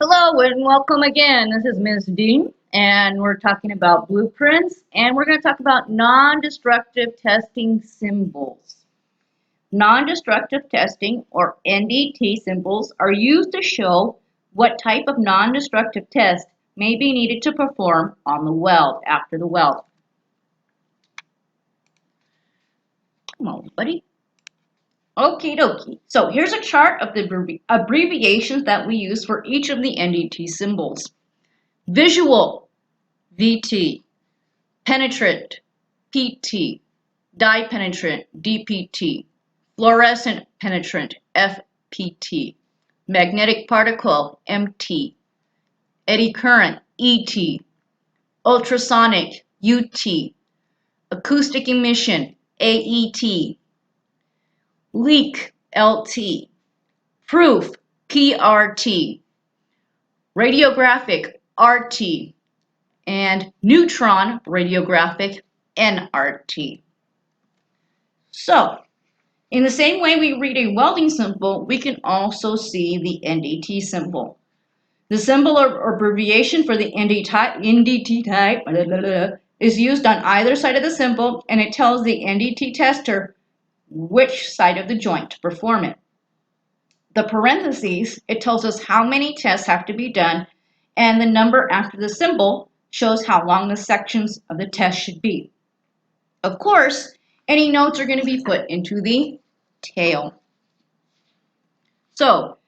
Hello and welcome again. This is Ms. Dean, and we're talking about blueprints, and we're going to talk about non-destructive testing symbols. Non-destructive testing, or NDT symbols, are used to show what type of non-destructive test may be needed to perform on the weld after the weld. Come on, buddy. Okie dokie. So here's a chart of the abbreviations that we use for each of the NDT symbols. Visual, VT. Penetrant, PT. Dye-penetrant, DPT. Fluorescent penetrant, FPT. Magnetic particle, MT. Eddy current, ET. Ultrasonic, UT. Acoustic emission, AET. Leak, LT. Proof, PRT. Radiographic, RT. And neutron radiographic, NRT. So, in the same way we read a welding symbol, we can also see the NDT symbol. The symbol or abbreviation for the NDT type is used on either side of the symbol, and it tells the NDT tester which side of the joint to perform it. The parentheses, it tells us how many tests have to be done, and the number after the symbol shows how long the sections of the test should be. Of course, any notes are going to be put into the tail. So,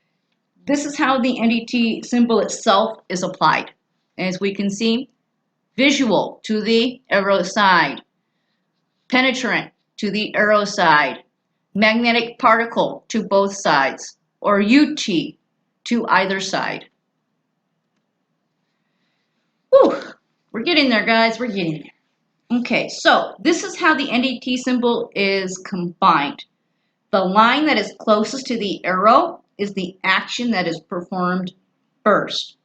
this is how the NDT symbol itself is applied. As we can see, visual to the arrow side, penetrant to the arrow side, magnetic particle to both sides, or UT to either side. Whew, we're getting there, guys, we're getting there. Okay, so this is how the NDT symbol is combined. The line that is closest to the arrow is the action that is performed first.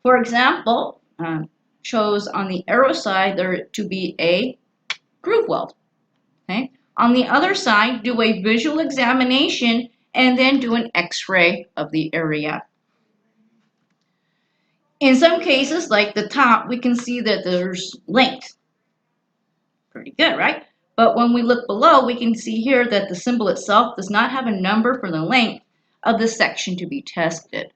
For example, shows on the arrow side there to be a groove weld. Okay? On the other side, do a visual examination and then do an x-ray of the area. In some cases, like the top, we can see that there's length. Pretty good, right? But when we look below, we can see here that the symbol itself does not have a number for the length of the section to be tested.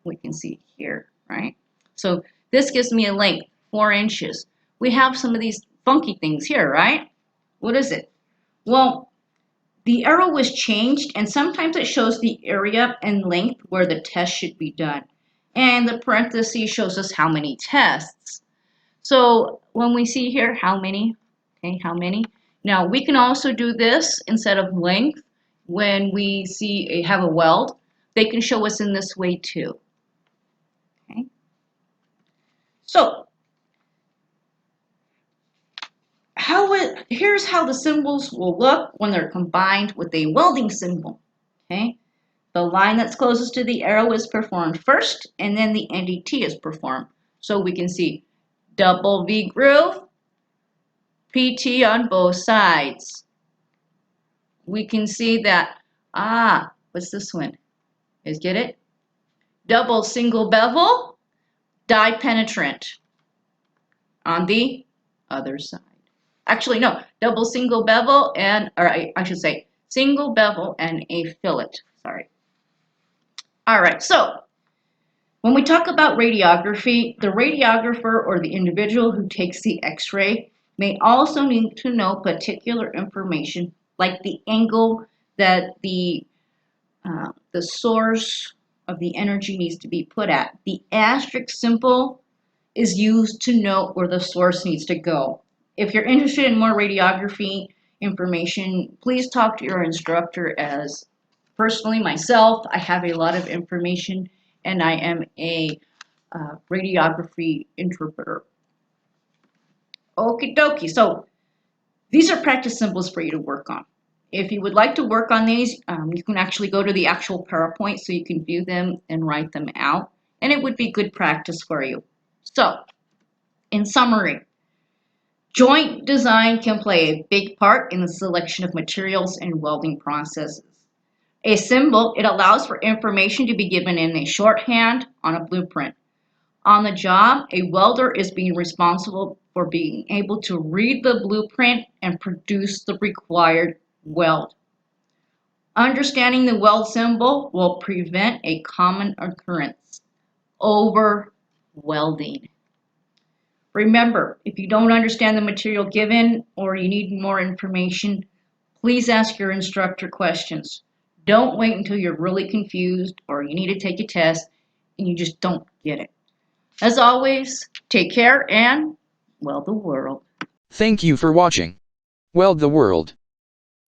We can see here, right? So this gives me a length, 4 inches. We have some of these funky things here, right? What is it? Well, the arrow was changed, and sometimes it shows the area and length where the test should be done. And the parenthesis shows us how many tests. So when we see here, how many, okay, how many? Now we can also do this instead of length. When we have a weld, they can show us in this way too. Okay. So here's how the symbols will look when they're combined with a welding symbol. Okay. The line that's closest to the arrow is performed first, and then the NDT is performed. So we can see double V groove, PT on both sides. We can see that, what's this one? Guys get it? Double single bevel, dye penetrant on the other side. Actually, no, double single bevel and, or I should say, single bevel and a fillet, sorry. All right, so when we talk about radiography, the radiographer or the individual who takes the x-ray may also need to know particular information like the angle that the source of the energy needs to be put at. The asterisk symbol is used to note where the source needs to go. If you're interested in more radiography information, please talk to your instructor. As personally, myself, I have a lot of information, and I am a radiography interpreter. Okie dokie. So these are practice symbols for you to work on. If you would like to work on these, you can actually go to the actual PowerPoint so you can view them and write them out, and it would be good practice for you. So, in summary, joint design can play a big part in the selection of materials and welding processes. A symbol, it allows for information to be given in a shorthand on a blueprint. On the job, a welder is being responsible for being able to read the blueprint and produce the required weld. Understanding the weld symbol will prevent a common occurrence, over welding. Remember, if you don't understand the material given or you need more information, please ask your instructor questions. Don't wait until you're really confused or you need to take a test and you just don't get it. As always, take care and weld the world. Thank you for watching. Weld the world.